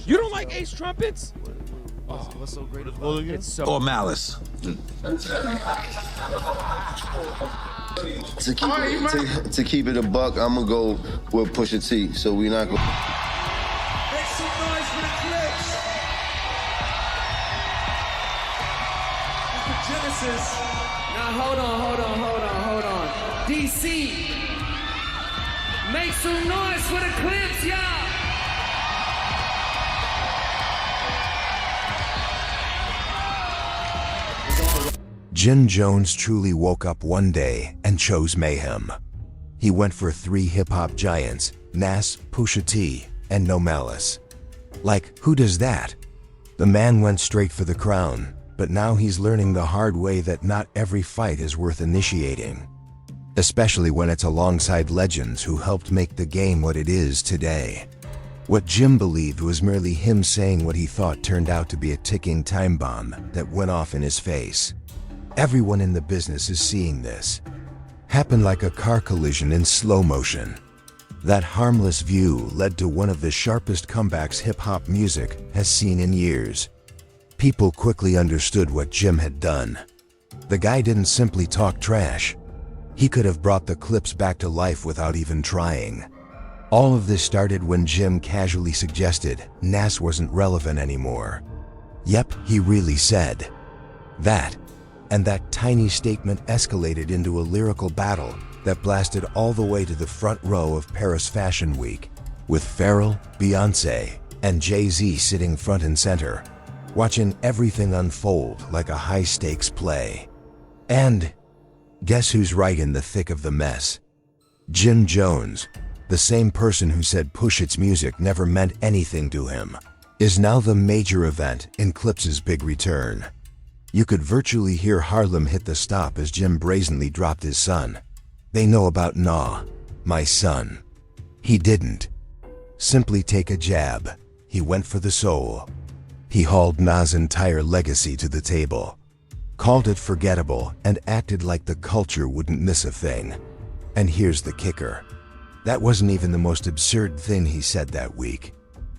You don't like Ace trumpets? What's so great about it? It's so. Or Malice. To keep it a buck, I'm gonna go with Pusha T. So we not going. Make some noise for the Clipse. Mr. Genesis. Now hold on. DC. Make some noise for the Clipse, y'all. Jim Jones truly woke up one day and chose mayhem. He went for 3 hip-hop giants, Nas, Pusha T, and No Malice. Like, who does that? The man went straight for the crown, but now he's learning the hard way that not every fight is worth initiating. Especially when it's alongside legends who helped make the game what it is today. What Jim believed was merely him saying what he thought turned out to be a ticking time bomb that went off in his face. Everyone in the business is seeing this. Happened like a car collision in slow motion. That harmless view led to one of the sharpest comebacks hip-hop music has seen in years. People quickly understood what Jim had done. The guy didn't simply talk trash. He could have brought the Clipse back to life without even trying. All of this started when Jim casually suggested Nas wasn't relevant anymore. Yep, he really said that. And that tiny statement escalated into a lyrical battle that blasted all the way to the front row of Paris Fashion Week, with Pharrell, Beyoncé, and Jay-Z sitting front and center, watching everything unfold like a high-stakes play. And guess who's right in the thick of the mess? Jim Jones, the same person who said Push's music never meant anything to him, is now the major event in Clipse's big return. You could virtually hear Harlem hit the stop as Jim brazenly dropped his son. They know about Nah, my son. He didn't simply take a jab. He went for the soul. He hauled Nas' entire legacy to the table, called it forgettable, and acted like the culture wouldn't miss a thing. And here's the kicker. That wasn't even the most absurd thing he said that week.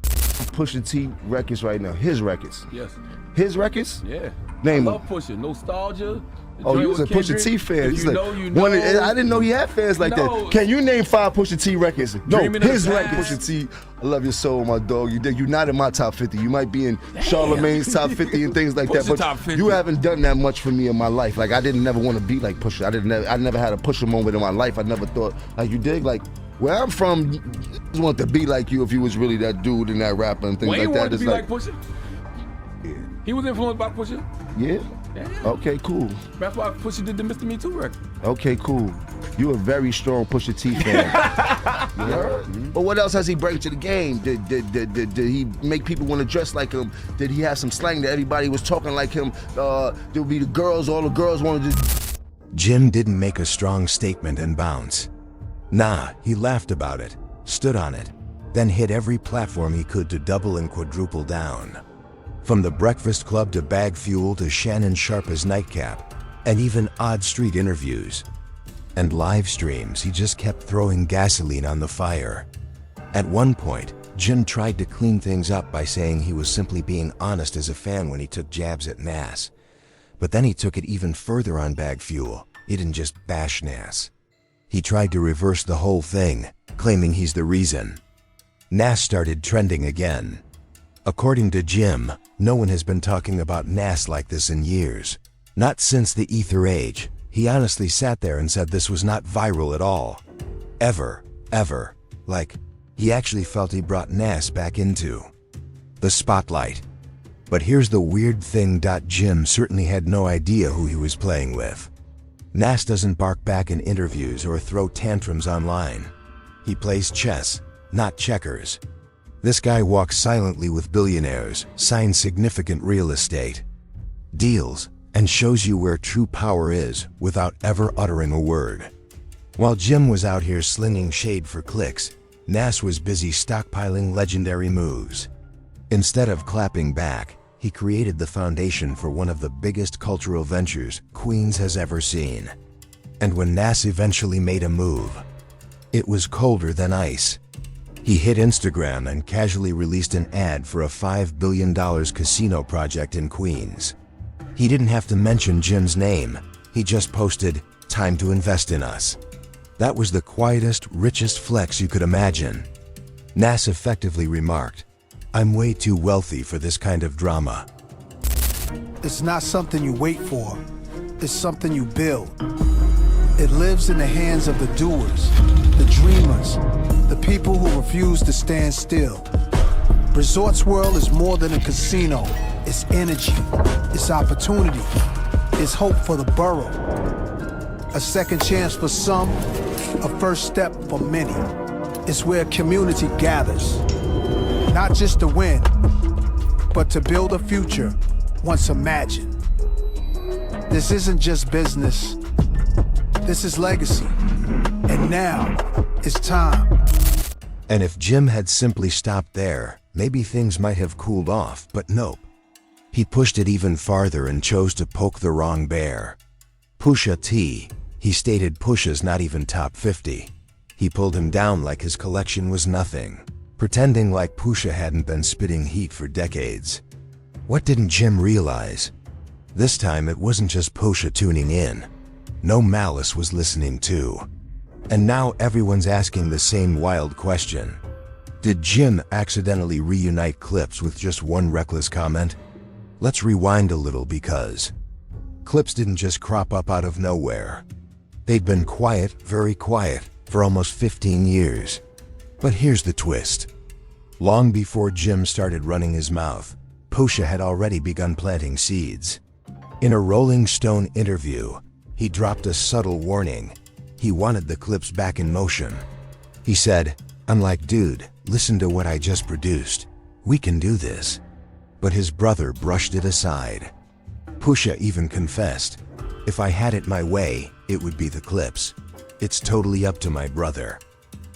Pusha T records right now. His records. Yes. His records? Yeah. Name I love them. Pusha. Nostalgia. Oh, you was a Pusha T fan. He's like, I didn't know he had fans like that. Can you name 5 Pusha T records? No, his records. Pusha T, I love your soul, my dog. You're not in my top 50. You might be in Charlemagne's top 50 and things like that, but you haven't done that much for me in my life. Like, I didn't never want to be like Pusha. I never had a Pusha moment in my life. I never thought, like, you dig? Like, where I'm from, you just want to be like you if you was really that dude and that rapper and things Wayne like that. wanted to be like Pusha? Yeah. He was influenced by Pusha? Yeah? Yeah. Okay, cool. That's why Pusha did the Mr. Me Too record. Okay, cool. You a very strong Pusha T fan. You heard? But what else has he bring to the game? Did he make people want to dress like him? Did he have some slang that everybody was talking like him? There would be the girls, all the girls wanted to... Jim didn't make a strong statement and bounce. Nah, he laughed about it, stood on it, then hit every platform he could to double and quadruple down. From the Breakfast Club to Bag Fuel to Shannon Sharpa's Nightcap, and even odd street interviews. And live streams, he just kept throwing gasoline on the fire. At one point, Jim tried to clean things up by saying he was simply being honest as a fan when he took jabs at Nas. But then he took it even further on Bag Fuel. He didn't just bash Nas. He tried to reverse the whole thing, claiming he's the reason. Nas started trending again. According to Jim, no one has been talking about Nas like this in years. Not since the Ether Age. He honestly sat there and said this was not viral at all. Ever. Like, he actually felt he brought Nas back into the spotlight. But here's the weird thing. Jim certainly had no idea who he was playing with. Nas doesn't bark back in interviews or throw tantrums online. He plays chess, not checkers. This guy walks silently with billionaires, signs significant real estate deals, and shows you where true power is without ever uttering a word. While Jim was out here slinging shade for clicks, Nas was busy stockpiling legendary moves. Instead of clapping back, he created the foundation for one of the biggest cultural ventures Queens has ever seen. And when Nas eventually made a move, it was colder than ice. He hit Instagram and casually released an ad for a $5 billion casino project in Queens. He didn't have to mention Jim's name. He just posted, "Time to invest in us." That was the quietest, richest flex you could imagine. Nas effectively remarked, "I'm way too wealthy for this kind of drama." It's not something you wait for. It's something you build. It lives in the hands of the doers, the dreamers, the people who refuse to stand still. Resorts World is more than a casino. It's energy. It's opportunity. It's hope for the borough. A second chance for some, a first step for many. It's where community gathers. Not just to win, but to build a future once imagined. This isn't just business. This is legacy. And now, it's time. And if Jim had simply stopped there, maybe things might have cooled off, but nope. He pushed it even farther and chose to poke the wrong bear. Pusha T. He stated Pusha's not even top 50. He pulled him down like his collection was nothing, pretending like Pusha hadn't been spitting heat for decades. What didn't Jim realize? This time it wasn't just Pusha tuning in. No Malice was listening too. And now everyone's asking the same wild question. Did Jim accidentally reunite Clipse with just one reckless comment? Let's rewind a little because Clipse didn't just crop up out of nowhere. They'd been quiet, very quiet, for almost 15 years. But here's the twist. Long before Jim started running his mouth, Pusha had already begun planting seeds. In a Rolling Stone interview, he dropped a subtle warning. He wanted the Clipse back in motion. He said, "I'm like, dude, listen to what I just produced. We can do this." But his brother brushed it aside. Pusha even confessed, "If I had it my way, it would be the Clipse. It's totally up to my brother."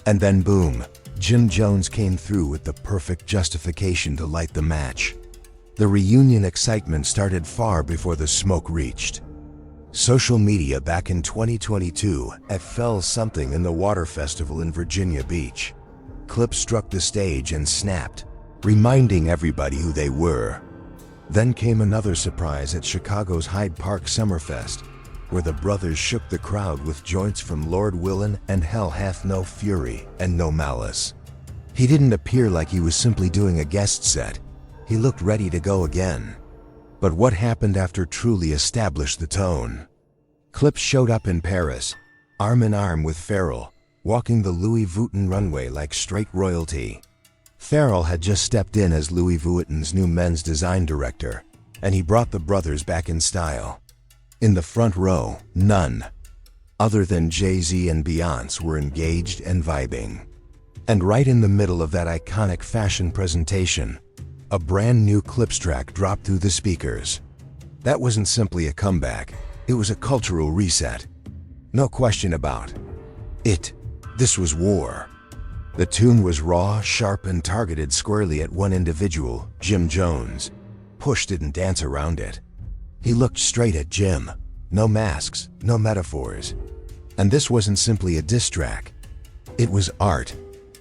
And then boom, Jim Jones came through with the perfect justification to light the match. The reunion excitement started far before the smoke reached. Social media back in 2022 fell something in the Water Festival in Virginia Beach. Clipse struck the stage and snapped, reminding everybody who they were. Then came another surprise at Chicago's Hyde Park Summerfest, where the brothers shook the crowd with joints from Lord Willin' and Hell Hath No Fury and No Malice. He didn't appear like he was simply doing a guest set. He looked ready to go again. But what happened after truly established the tone? Clipse showed up in Paris, arm in arm with Pharrell, walking the Louis Vuitton runway like straight royalty. Pharrell had just stepped in as Louis Vuitton's new men's design director, and he brought the brothers back in style. In the front row, none other than Jay-Z and Beyoncé were engaged and vibing. And right in the middle of that iconic fashion presentation, a brand new Clipse track dropped through the speakers. That wasn't simply a comeback, it was a cultural reset. No question about it. This was war. The tune was raw, sharp, and targeted squarely at one individual, Jim Jones. Push didn't dance around it. He looked straight at Jim. No masks, no metaphors. And this wasn't simply a diss track. It was art,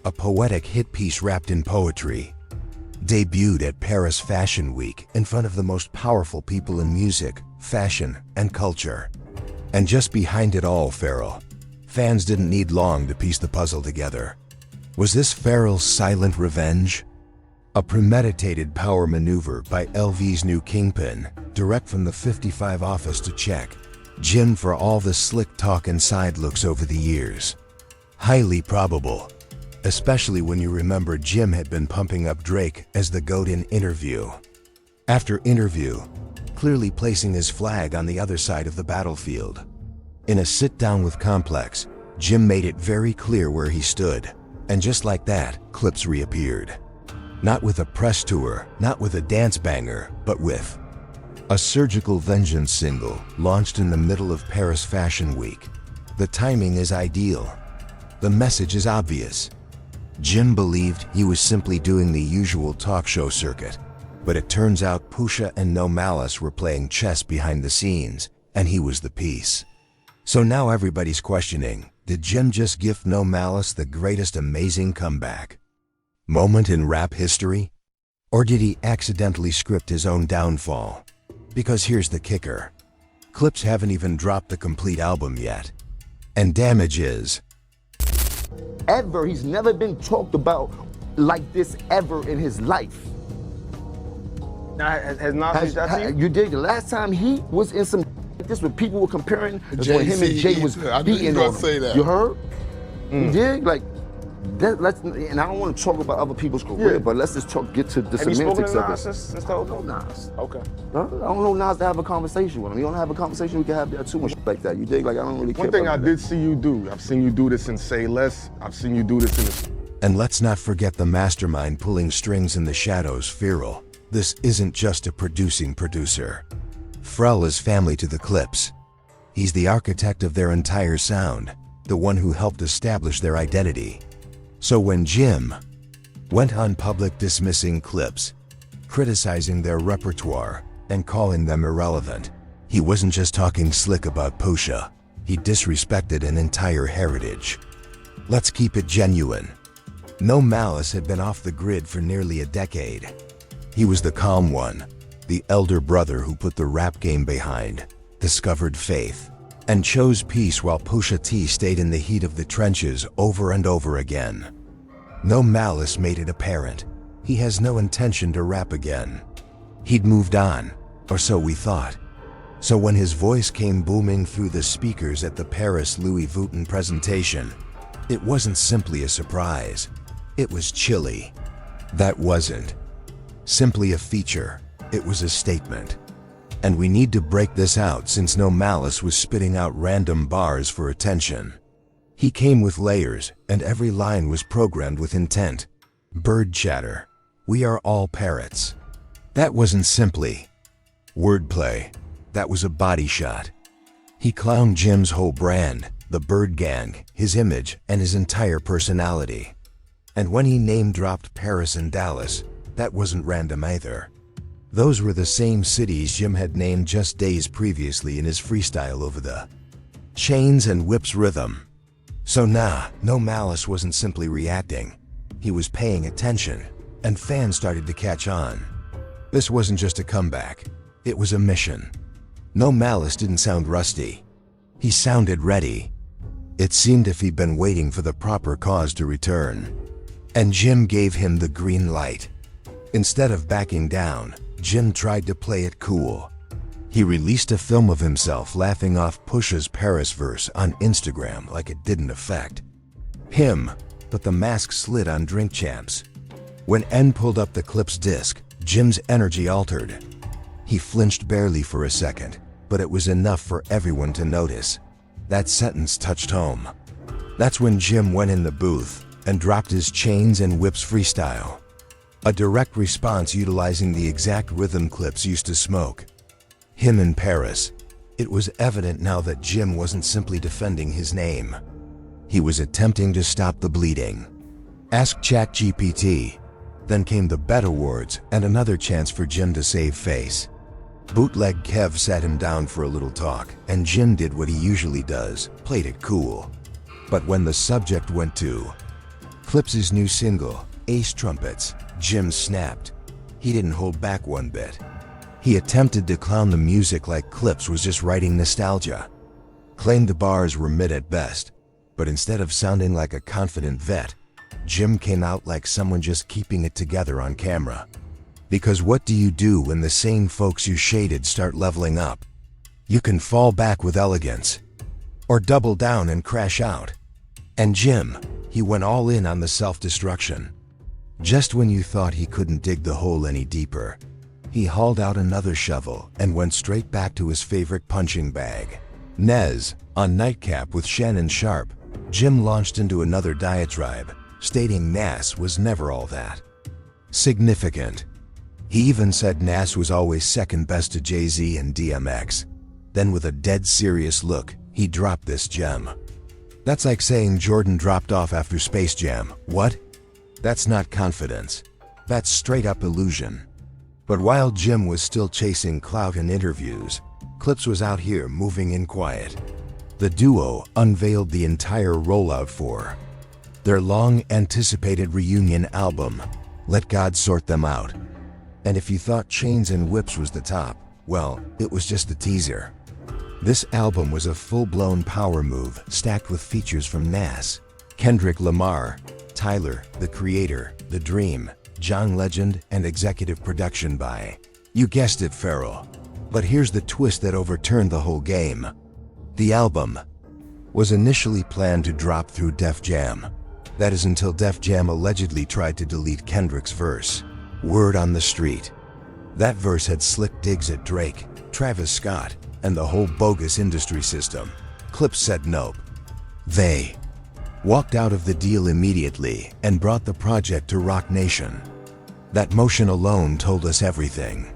a poetic hit piece wrapped in poetry. Debuted at Paris Fashion Week in front of the most powerful people in music, fashion, and culture. And just behind it all, Pharrell. Fans didn't need long to piece the puzzle together. Was this Pharrell's silent revenge? A premeditated power maneuver by LV's new kingpin, direct from the 55 office to check Jim for all the slick talk and side looks over the years. Highly probable, especially when you remember Jim had been pumping up Drake as the GOAT in interview after interview, clearly placing his flag on the other side of the battlefield. In a sit-down with Complex, Jim made it very clear where he stood, and just like that, Clipse reappeared. Not with a press tour, not with a dance banger, but with a Surgical Vengeance single launched in the middle of Paris Fashion Week. The timing is ideal. The message is obvious. Jim believed he was simply doing the usual talk show circuit, but it turns out Pusha and No Malice were playing chess behind the scenes, and he was the piece. So now everybody's questioning, did Jim just gift No Malice the greatest amazing comeback? Moment in rap history? Or did he accidentally script his own downfall? Because here's the kicker. Clipse haven't even dropped the complete album yet. And Damage is ever. He's never been talked about like this ever in his life. Now, has Nas reached out to you? You did. The last time he was in some like this, when people were comparing, was when him and Jay was beating on him. You heard? You did? Like, let's, and I don't want to talk about other people's career, but let's just get to the semantics of it. Since the whole time? Nas. Okay. I don't know Nas to have a conversation with him. You don't have a conversation, we can have that too much like that. You dig? Like, I don't really care. One thing I about did see you do, I've seen you do this in Say Less, I've seen you do this in the... And let's not forget the mastermind pulling strings in the shadows, Pharrell. This isn't just a producing producer. Pharrell is family to the Clipse. He's the architect of their entire sound, the one who helped establish their identity. So when Jim went on public dismissing Clipse, criticizing their repertoire, and calling them irrelevant, he wasn't just talking slick about Pusha. He disrespected an entire heritage. Let's keep it genuine. No Malice had been off the grid for nearly a decade. He was the calm one, the elder brother who put the rap game behind, discovered faith, and chose peace while Pusha T stayed in the heat of the trenches over and over again. No Malice made it apparent. He has no intention to rap again. He'd moved on, or so we thought. So when his voice came booming through the speakers at the Paris Louis Vuitton presentation, it wasn't simply a surprise. It was chilly. That wasn't simply a feature, it was a statement. And we need to break this out since No Malice was spitting out random bars for attention. He came with layers, and every line was programmed with intent. Bird chatter. We are all parrots. That wasn't simply wordplay. That was a body shot. He clowned Jim's whole brand, the Bird Gang, his image, and his entire personality. And when he name-dropped Paris and Dallas, that wasn't random either. Those were the same cities Jim had named just days previously in his freestyle over the Chains and Whips rhythm. So nah, No Malice wasn't simply reacting. He was paying attention, and fans started to catch on. This wasn't just a comeback, it was a mission. No Malice didn't sound rusty. He sounded ready. It seemed if he'd been waiting for the proper cause to return. And Jim gave him the green light. Instead of backing down, Jim tried to play it cool. He released a film of himself laughing off Pusha's Paris verse on Instagram like it didn't affect him, but the mask slid on Drink Champs. When N pulled up the Clipse disc, Jim's energy altered. He flinched barely for a second, but it was enough for everyone to notice. That sentence touched home. That's when Jim went in the booth and dropped his Chains and Whips freestyle. A direct response utilizing the exact rhythm Clipse used to smoke. Him in Paris. It was evident now that Jim wasn't simply defending his name. He was attempting to stop the bleeding. Ask ChatGPT. Then came the Bet Awards and another chance for Jim to save face. Bootleg Kev sat him down for a little talk, and Jim did what he usually does, played it cool. But when the subject went to Clipse's new single, Ace Trumpets, Jim snapped. He didn't hold back one bit. He attempted to clown the music like Clipse was just writing nostalgia. Claimed the bars were mid at best, but instead of sounding like a confident vet, Jim came out like someone just keeping it together on camera. Because what do you do when the same folks you shaded start leveling up? You can fall back with elegance, or double down and crash out. And Jim, he went all in on the self-destruction. Just when you thought he couldn't dig the hole any deeper, he hauled out another shovel and went straight back to his favorite punching bag. Nez, on Nightcap with Shannon Sharp, Jim launched into another diatribe, stating Nas was never all that significant. He even said Nas was always second best to Jay-Z and DMX. Then with a dead serious look, he dropped this gem. That's like saying Jordan dropped off after Space Jam. What? That's not confidence. That's straight up illusion. But while Jim was still chasing clout in interviews, Clipse was out here moving in quiet. The duo unveiled the entire rollout for their long-anticipated reunion album, Let God Sort Them Out. And if you thought Chains and Whips was the top, well, it was just the teaser. This album was a full-blown power move stacked with features from Nas, Kendrick Lamar, Tyler, The Creator, The Dream, John Legend, and executive production by, you guessed it, Pharrell. But here's the twist that overturned the whole game. The album was initially planned to drop through Def Jam. That is until Def Jam allegedly tried to delete Kendrick's verse. Word on the street. That verse had slick digs at Drake, Travis Scott, and the whole bogus industry system. Clipse said nope. They walked out of the deal immediately and brought the project to Roc Nation. That motion alone told us everything.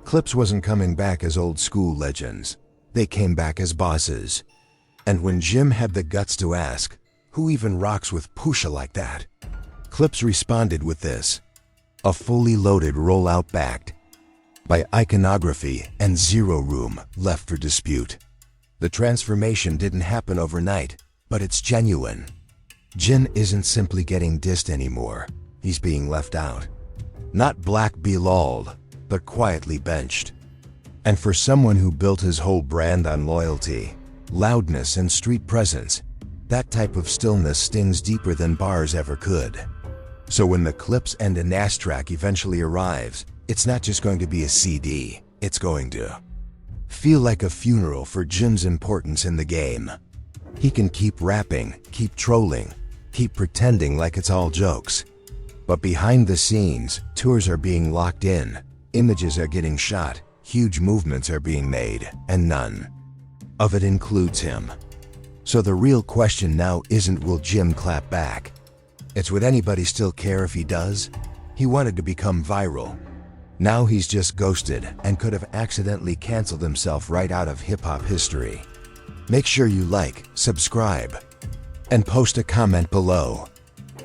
Clipse wasn't coming back as old school legends. They came back as bosses. And when Jim had the guts to ask, who even rocks with Pusha like that? Clipse responded with this. A fully loaded rollout backed by iconography and zero room left for dispute. The transformation didn't happen overnight, but it's genuine. Jin isn't simply getting dissed anymore. He's being left out. Not black belolled, but quietly benched. And for someone who built his whole brand on loyalty, loudness, and street presence, that type of stillness stings deeper than bars ever could. So when the Clipse and a Nas track eventually arrives, it's not just going to be a CD, it's going to feel like a funeral for Jim's importance in the game. He can keep rapping, keep trolling, keep pretending like it's all jokes. But behind the scenes, tours are being locked in, images are getting shot, huge movements are being made, and none of it includes him. So the real question now isn't will Jim clap back? It's would anybody still care if he does? He wanted to become viral. Now he's just ghosted and could have accidentally canceled himself right out of hip-hop history. Make sure you like, subscribe, and post a comment below.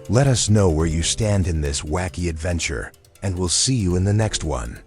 Let us know where you stand in this wacky adventure, and we'll see you in the next one.